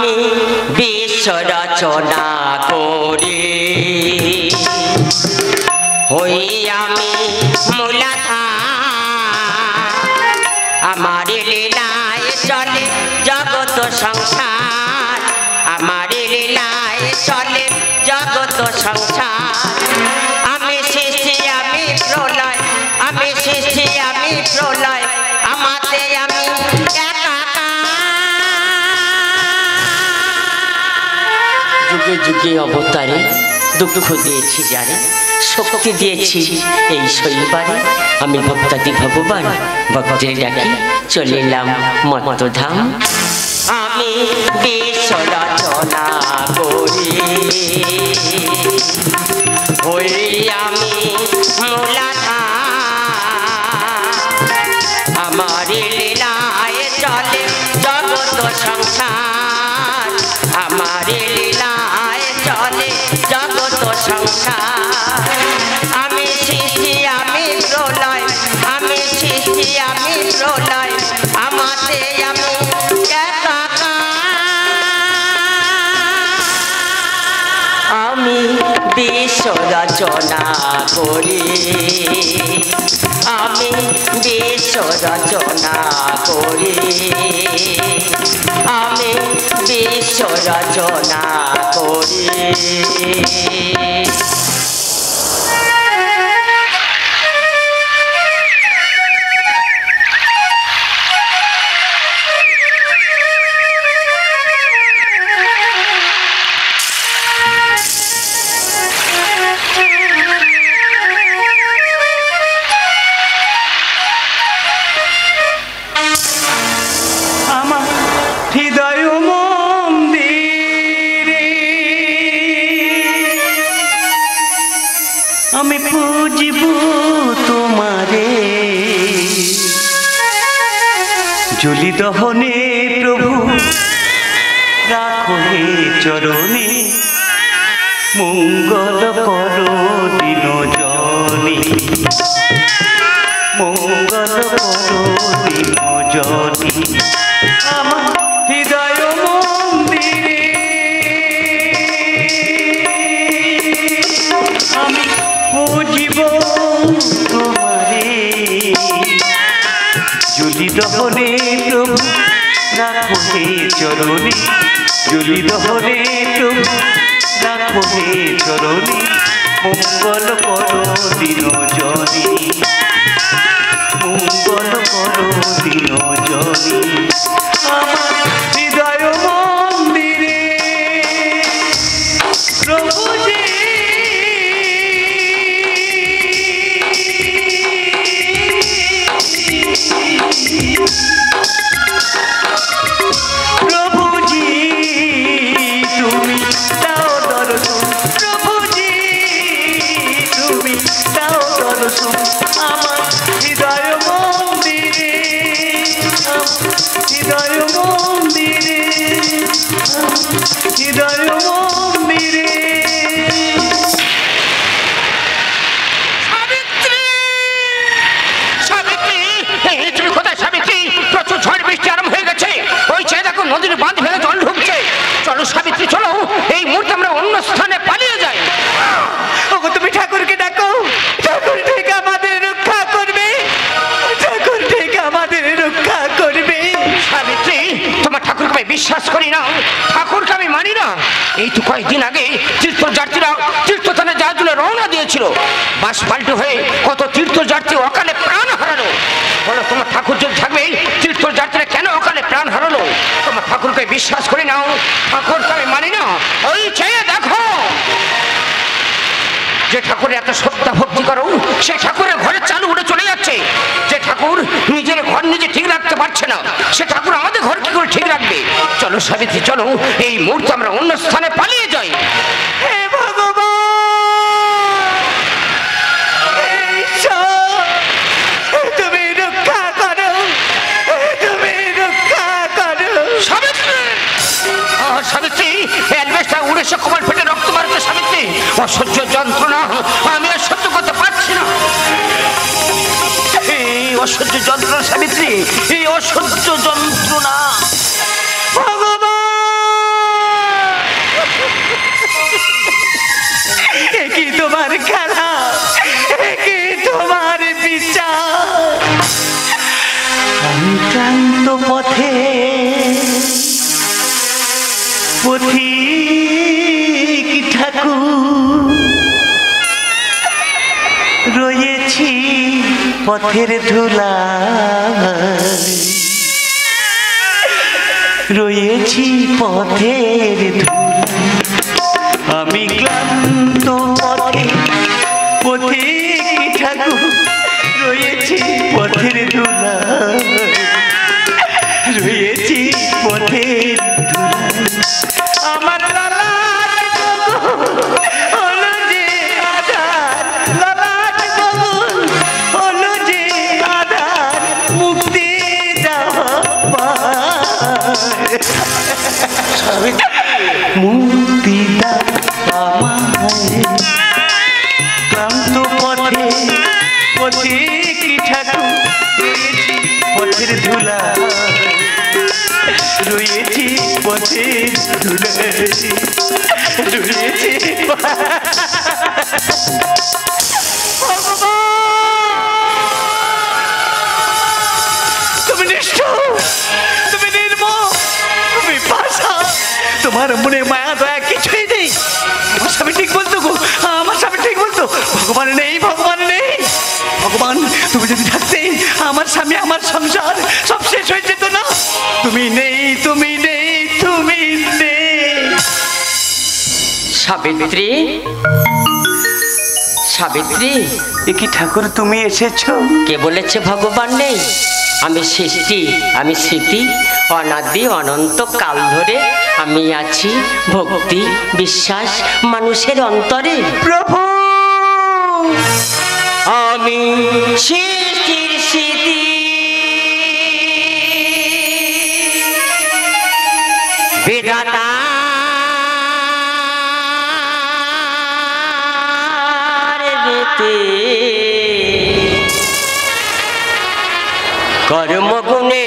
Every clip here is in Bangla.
আমি বিশ্ব রচনা করি হই আমি মূলাধার আমার লীলায় চলে জগৎ সংসার আমার লীলায় চলে জগৎ সংসার আমি সৃষ্টি আমি প্রলয় আমি সৃষ্টি আমি প্রলয় আমাতে আমি যুগে যুগে অবতারে দুঃখ দিয়েছি যারে শক্তি দিয়েছি এই শৈবারে আমি ভক্তাদি ভগবান ভক্তের ডাকি চলে এলাম মত্তধাম আমি বিশ্ব রচনা করি হই আমি মূলাধার আমার লীলায় চলে জগৎ সংসার আমার লীলায় চলে জগৎ সংসার আমি সৃষ্টি আমি প্রলয় আমি সৃষ্টি আমি প্রলয় আমাতে আমি আমি বিশ্ব রচনা করি আমি বিশ্ব রচনা করি আমি বিশ্ব রচনা করি আমি পুজিব তোমারে জলি দহনে প্রভু রাখো হে চরণে মঙ্গল করো দিন জনি মঙ্গল করো দিন জনি আমার হৃদয় মন্দিরে আমি পুজিব তোমারে জলি দহনে প্রভু রাখো হে চরণে জলি দহনে প্রভু রাখো হে চরণে মঙ্গল করো দিন জনি মঙ্গল করো দিন জনি আমার হৃদয় মন্দিরে প্রভুজি প্রভুজি তুমি দাও দর্শন প্রভুজি তুমি দাও দর্শন আমার হৃদয় মন্দিরে হৃদয় মন্দিরে হৃদয় মন্দিরে নদীর বাঁধ ভেঙে জল ঢুকছে চলো সাবিত্রী চলো এই মুহূর্তে আমরা অন্য স্থানে পালিয়ে যাই ওগো তুমি ঠাকুরকে ডাকো ঠাকুর ঠিক আমাদের রক্ষা করবে ঠাকুর ঠিক আমাদের রক্ষা করবে সাবিত্রী তোমার ঠাকুরকে আমি বিশ্বাস করি না ঠাকুরকে আমি মানি না এই তো কয়েকদিন আগে তীর্থযাত্রীরা তীর্থস্থানে যাওয়ার জন্য রওনা দিয়েছিল বাস পাল্টে হয়ে কত তীর্থযাত্রী অকালে প্রাণ হারালো বলো তোমার ঠাকুর যদি থাকবে তীর্থযাত্রীরা কেন অকালে প্রাণ হারালো তোমার ঠাকুরকে বিশ্বাস করি না ঠাকুরকে আমি মানি না ওই চেয়ে দেখো যে ঠাকুরের এত শ্রদ্ধা ভক্তি করো সে ঠাকুরের ঘরে চালু উঠে চলে যাচ্ছে যে ঠাকুর নিজের ঘর নিজে ঠিক রাখতে পারছে না সে ঠাকুর আমাদের ঘর কি করে ঠিক রাখবে চলো সাবিত্রী চলো এই মুহূর্তে আমরা অন্য স্থানে পালিয়ে যাই হে ভগবান তুমি রক্ষা করো তুমি রক্ষা করো সাবিত্রী সাবিত্রী অ্যালবেস্টার উড়ে সে কপাল ফেটে রক্ত মারছে সাবিত্রী অসহ্য যন্ত্রণা আমি আর সহ্য করতে পারছি না এই অসহ্য যন্ত্রণা সাবিত্রী এই অসহ্য যন্ত্রণা ভগবান ক্লান্ত পথে পথিক ঠাকুর রয়েছি পথের ধুলা রয়েছি পথের ধুলা আমি ক্লান্ত পথে পথিক ঠাকুর রয়েছি পথের ধুলা রয়েছি পথের ধুলা আমার লালাট হলো যে আধার লালাট বগুল হলো যে আধার মুক্তি দেওয়া মুক্তি দেওয়া ক্লান্ত পথে পথিক ঠাকুর রয়েছি পথের ধুলা রয়েছি পথের ধুলা রয়েছি তুমি নিষ্ঠুর তুমি নির্মম তুমি পাষা তোমার মনে মায়া দয়া কিছুই নেই আমার স্বামী ঠিক বলতো গো আমার স্বামী ঠিক বলতো ভগবান নেই ভগবান নেই ভগবান তুমি যদি থাকতে আমার স্বামী আমার সংসার সব শেষ হয়ে যেত না তুমি নেই তুমি নেই তুমি নেই সাবিত্রী সাবিত্রী এ কি ঠাকুর তুমি এসেছো কে বলেছে ভগবান নেই আমি সৃষ্টি আমি স্মৃতি অনাদি অনন্ত কাল ধরে আমি আছি ভক্তি বিশ্বাস মানুষের অন্তরে প্রভু আমি সৃষ্টির স্মৃতি বিধাতা কর্মগুণে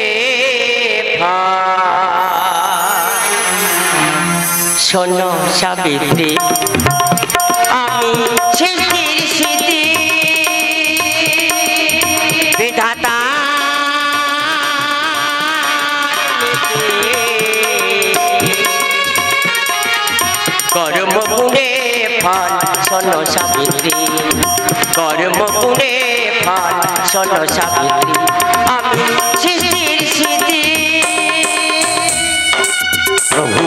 শোনো সাবিত্রী আমি সৃষ্টির স্মৃতি বিধাতা কর্মগুণে ফল শোনো সাবিত্রী কর্মগুণে ফল শোনো সাবিত্রী আমি সৃষ্টির স্মৃতি প্রভু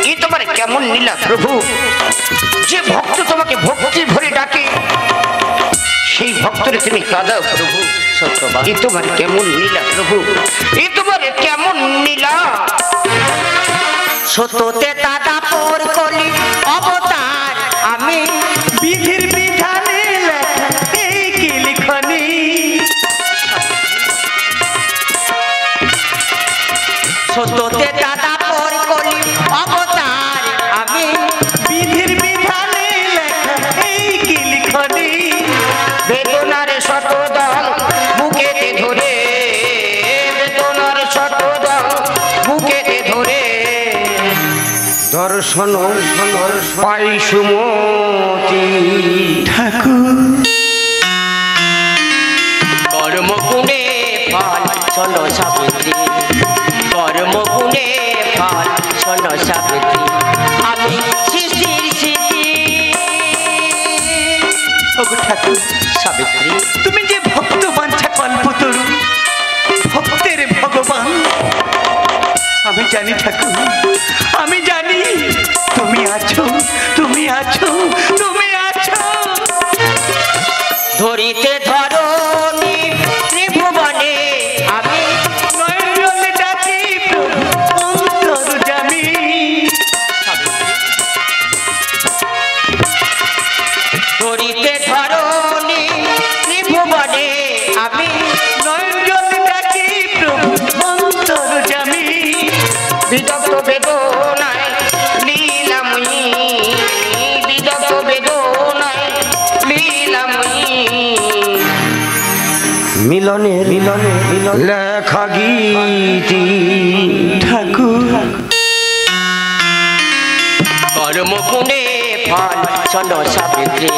এই তোমার কেমন লীলা প্রভু যে ভক্ত তোমাকে ভক্তি ভরে ডাকে সেই ভক্তরে তুমি কাঁদাও প্রভু সত্যবাদী এ তোমার কেমন লীলা প্রভু এ তোমার কেমন লীলা সত্যতে দাদা পর কলি অবতার আমি বিধির বিধানে লেখা এই কি লিখনি সত্যতে দাদা পর কলি অবতার আমি বিধির বিধানে লেখা এই কি লিখনি বেদনার শতদল বুকেতে ধরে বেদনার শতদল বুকেতে ধরে দর্শন পাই সুমতি ঠাকুর কর্মগুণে ফল শোনো সাবিত্রী কর্মগুণে ফল শোনো সাবিত্রী আমি সৃষ্টির স্মৃতি ওগো ঠাকুর সাবিত্রী তুমি যে ভক্ত বাঞ্ছা কল্পতরু ভক্তের ভগবান আমি জানি ঠাকুর আমি জানি তুমি আছো তুমি আছো তুমি আছো ধরিতে ধরণী ত্রিভুবনে আমি নয়ন ডাকি অন্তর্যামী ধরিতে ধরণী ত্রিভুবনে আমি নয়ন ডাকি অন্তর্যামী বিদগ্ধ বেদনায় লীলাময়ী বিদগ্ধ বেদনায় লীলাময়ী মিলনের লেখা গীতি ঠাকুর কর্মগুণে ফল শোনো সাবিত্রী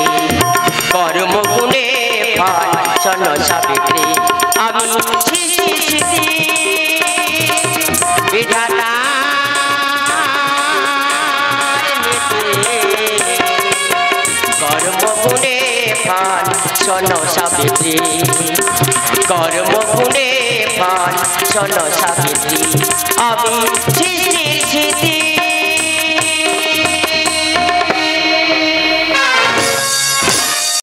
কর্মগুণে ফল শোনো সাবিত্রী আমি বিধাতা কর্মগুণে ফল শোনো সাবিত্রী কর্মগুণে ফল শোনো সাবিত্রী আমি সৃষ্টির